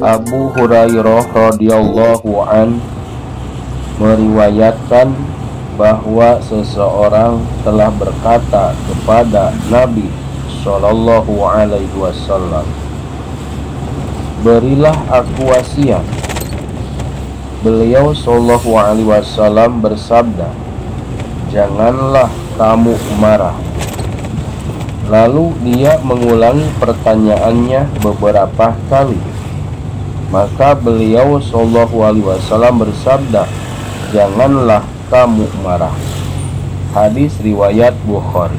Abu Hurairah radhiyallahu an meriwayatkan bahwa seseorang telah berkata kepada Nabi Shallallahu Alaihi Wasallam, "Berilah aku wasiat." Beliau Shallallahu Alaihi Wasallam bersabda, "Janganlah kamu marah." Lalu dia mengulangi pertanyaannya beberapa kali. Maka beliau Shallallahu Alaihi Wasallam bersabda, "Janganlah kamu marah." Hadis riwayat Bukhari.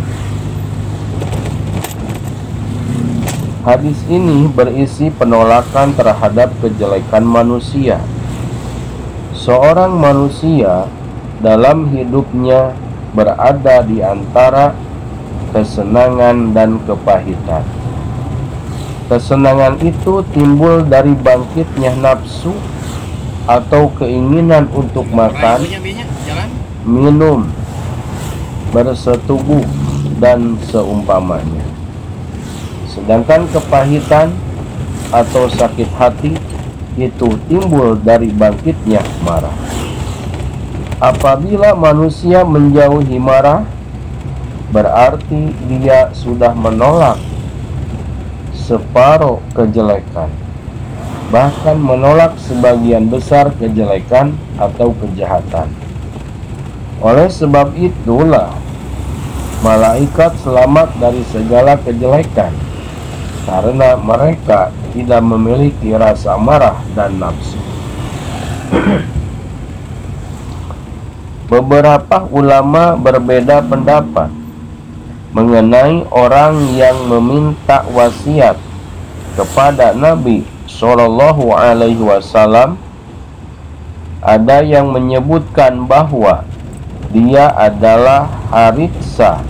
Hadis ini berisi penolakan terhadap kejelekan manusia. Seorang manusia dalam hidupnya berada di antara kesenangan dan kepahitan. Kesenangan itu timbul dari bangkitnya nafsu atau keinginan untuk makan, minum, bersetubuh, dan seumpamanya. Sedangkan kepahitan atau sakit hati itu timbul dari bangkitnya marah. Apabila manusia menjauhi marah, berarti dia sudah menolak separuh kejelekan, bahkan menolak sebagian besar kejelekan atau kejahatan. Oleh sebab itulah malaikat selamat dari segala kejelekan, karena mereka tidak memiliki rasa marah dan nafsu. Beberapa ulama berbeda pendapat mengenai orang yang meminta wasiat kepada Nabi Shallallahu Alaihi Wasallam. Ada yang menyebutkan bahwa dia adalah Haritsah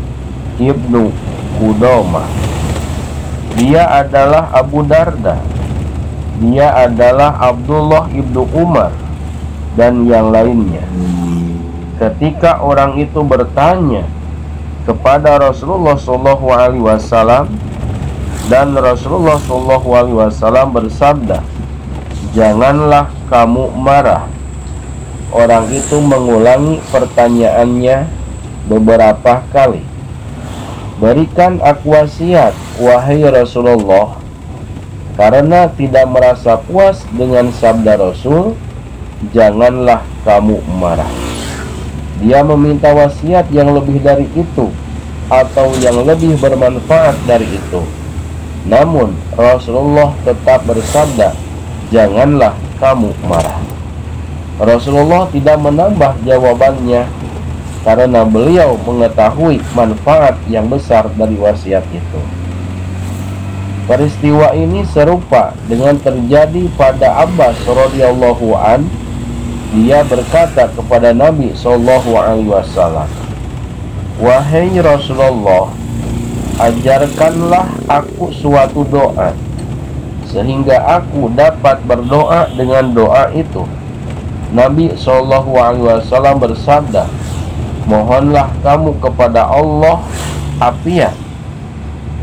ibnu Qudamah, dia adalah Abu Darda, dia adalah Abdullah ibnu Umar, dan yang lainnya. Ketika orang itu bertanya kepada Rasulullah Shallallahu Alaihi Wasallam, dan Rasulullah Shallallahu Alaihi Wasallam bersabda, "Janganlah kamu marah." Orang itu mengulangi pertanyaannya beberapa kali. "Berikan aku wasiat, wahai Rasulullah." Karena tidak merasa puas dengan sabda Rasul, "Janganlah kamu marah." Dia meminta wasiat yang lebih dari itu, atau yang lebih bermanfaat dari itu. Namun Rasulullah tetap bersabda, "Janganlah kamu marah." Rasulullah tidak menambah jawabannya, karena beliau mengetahui manfaat yang besar dari wasiat itu. Peristiwa ini serupa dengan terjadi pada Abbas radhiyallahu an. Dia berkata kepada Nabi Shallallahu Alaihi Wasallam, "Wahai Rasulullah, ajarkanlah aku suatu doa, sehingga aku dapat berdoa dengan doa itu." Nabi Shallallahu Alaihi Wasallam bersabda, "Mohonlah kamu kepada Allah afiat."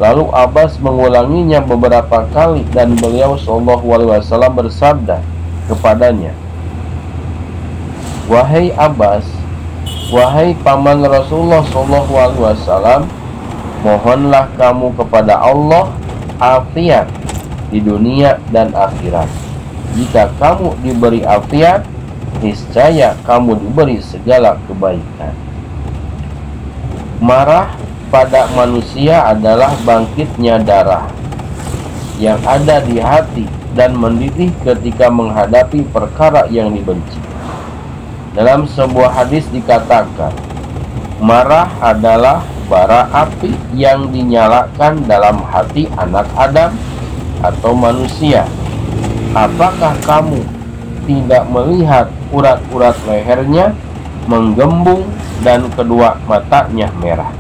Lalu Abbas mengulanginya beberapa kali, dan beliau Shallallahu Alaihi Wasallam bersabda kepadanya, "Wahai Abbas, wahai paman Rasulullah Shallallahu Alaihi Wasallam, mohonlah kamu kepada Allah afiat di dunia dan akhirat. Jika kamu diberi afiat, niscaya kamu diberi segala kebaikan." Marah pada manusia adalah bangkitnya darah yang ada di hati dan mendidih ketika menghadapi perkara yang dibenci. Dalam sebuah hadis dikatakan, marah adalah bara api yang dinyalakan dalam hati anak Adam atau manusia. Apakah kamu tidak melihat urat-urat lehernya menggembung dan kedua matanya merah?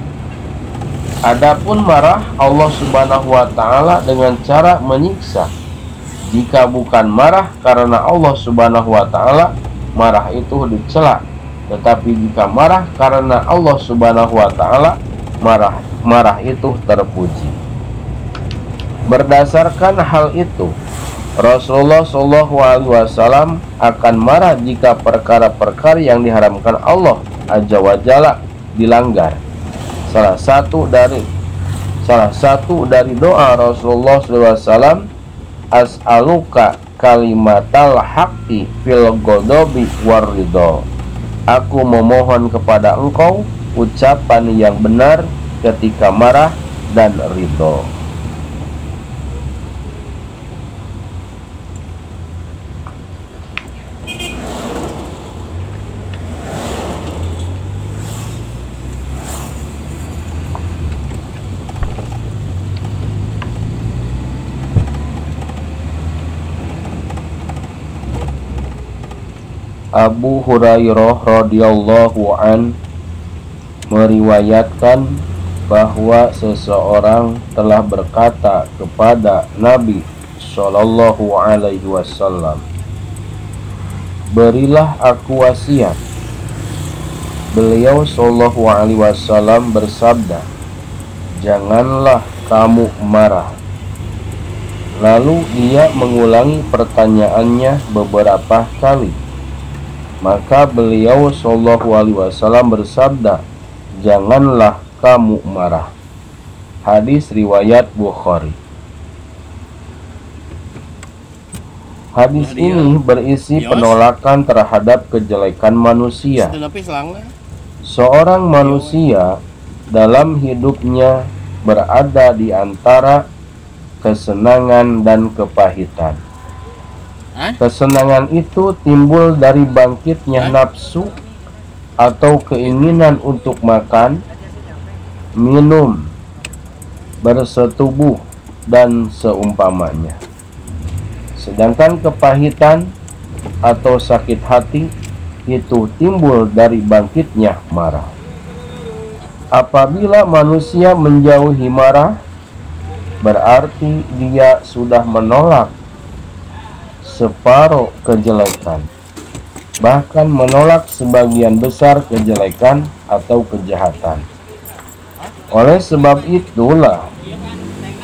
Adapun marah Allah Subhanahu wa Ta'ala dengan cara menyiksa. Jika bukan marah karena Allah Subhanahu wa Ta'ala, marah itu dicela. Tetapi jika marah karena Allah Subhanahu wa Ta'ala, marah marah itu terpuji. Berdasarkan hal itu, Rasulullah SAW akan marah jika perkara-perkara yang diharamkan Allah Azza wa Jalla dilanggar. Salah satu dari doa Rasulullah SAW, as'aluka kalimatal haqqi fil ghadabi war ridho. Aku memohon kepada engkau ucapan yang benar ketika marah dan ridho. Abu Hurairah radhiyallahu an meriwayatkan bahwa seseorang telah berkata kepada Nabi Shallallahu alaihi wasallam, "Berilah aku wasiat." Beliau Shallallahu alaihi wasallam bersabda, "Janganlah kamu marah." Lalu dia mengulangi pertanyaannya beberapa kali. Maka beliau Shallallahu alaihi wasallam bersabda, "Janganlah kamu marah." Hadis riwayat Bukhari. Hadis ini berisi penolakan terhadap kejelekan manusia. Seorang manusia dalam hidupnya berada di antara kesenangan dan kepahitan. Kesenangan itu timbul dari bangkitnya nafsu atau keinginan untuk makan, minum, bersetubuh, dan seumpamanya. Sedangkan kepahitan atau sakit hati itu timbul dari bangkitnya marah. Apabila manusia menjauhi marah, berarti dia sudah menolak separuh kejelekan, bahkan menolak sebagian besar kejelekan atau kejahatan. Oleh sebab itulah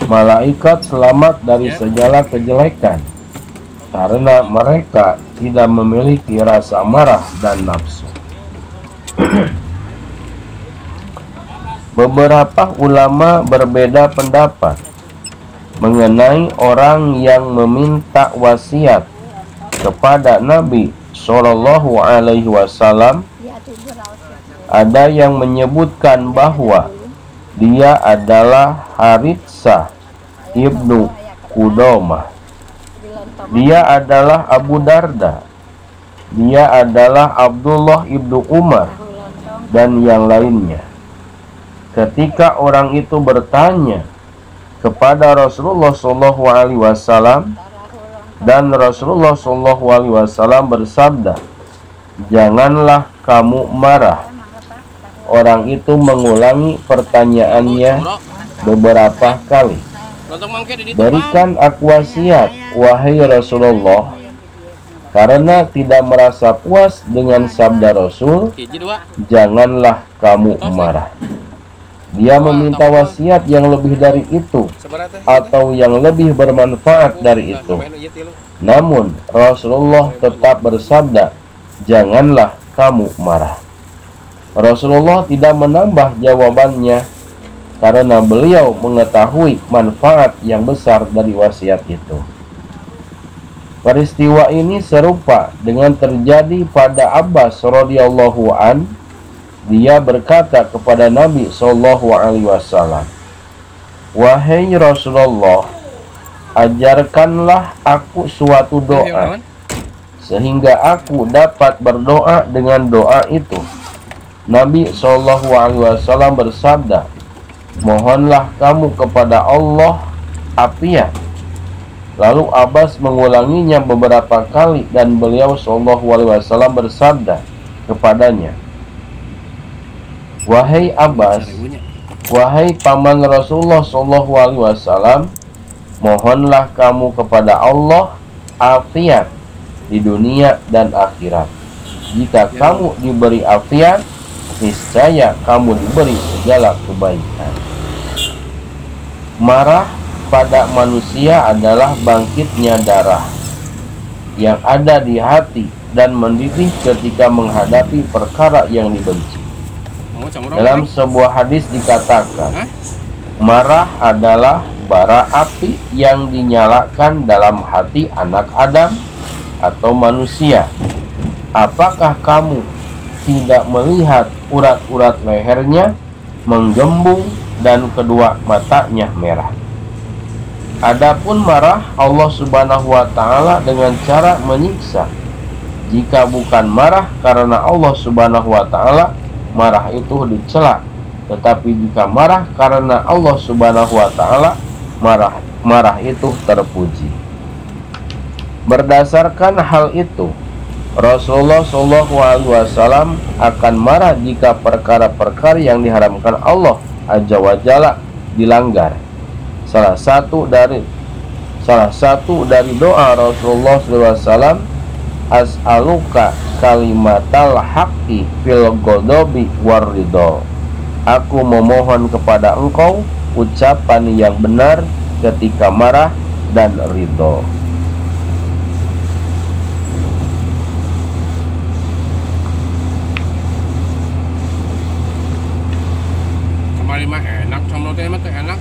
malaikat selamat dari segala kejelekan, karena mereka tidak memiliki rasa marah dan nafsu. Beberapa ulama berbeda pendapat mengenai orang yang meminta wasiat kepada Nabi Shallallahu alaihi wasallam. Ada yang menyebutkan bahwa dia adalah Haritsah ibnu Qudamah, dia adalah Abu Darda, dia adalah Abdullah ibnu Umar, dan yang lainnya. Ketika orang itu bertanya kepada Rasulullah Shallallahu alaihi wasallam, dan Rasulullah Shallallahu alaihi wasallam bersabda, "Janganlah kamu marah." Orang itu mengulangi pertanyaannya beberapa kali. "Berikan aku wasiat, wahai Rasulullah." Karena tidak merasa puas dengan sabda Rasul, "Janganlah kamu marah." Dia meminta wasiat yang lebih dari itu atau yang lebih bermanfaat dari itu. Namun Rasulullah tetap bersabda, "Janganlah kamu marah." Rasulullah tidak menambah jawabannya karena beliau mengetahui manfaat yang besar dari wasiat itu. Peristiwa ini serupa dengan terjadi pada Abbas radhiyallahu an. Dia berkata kepada Nabi Shallallahu alaihi wasallam, "Wahai Rasulullah, ajarkanlah aku suatu doa sehingga aku dapat berdoa dengan doa itu." Nabi Shallallahu alaihi wasallam bersabda, "Mohonlah kamu kepada Allah afiat." Lalu Abbas mengulanginya beberapa kali dan beliau Shallallahu alaihi wasallam bersabda kepadanya, "Wahai Abbas, wahai paman Rasulullah Shallallahu alaihi wasallam, mohonlah kamu kepada Allah afiat di dunia dan akhirat. Jika kamu diberi afiat, niscaya kamu diberi segala kebaikan." Marah pada manusia adalah bangkitnya darah yang ada di hati dan mendidih ketika menghadapi perkara yang dibenci. Dalam sebuah hadis dikatakan, marah adalah bara api yang dinyalakan dalam hati anak Adam atau manusia. Apakah kamu tidak melihat urat-urat lehernya menggembung dan kedua matanya merah? Adapun marah Allah Subhanahu wa Ta'ala dengan cara menyiksa. Jika bukan marah karena Allah Subhanahu wa Ta'ala, marah itu dicela. Tetapi jika marah karena Allah Subhanahu wa Ta'ala, marah itu terpuji. Berdasarkan hal itu, Rasulullah SAW akan marah jika perkara-perkara yang diharamkan Allah Azza wa Jalla dilanggar. Salah satu dari doa Rasulullah SAW, as'aluka kalimatal haqqi fil ghadabi war ridho. Aku memohon kepada engkau ucapan yang benar ketika marah dan ridho. Kembali mah enak, sama teh mah enak.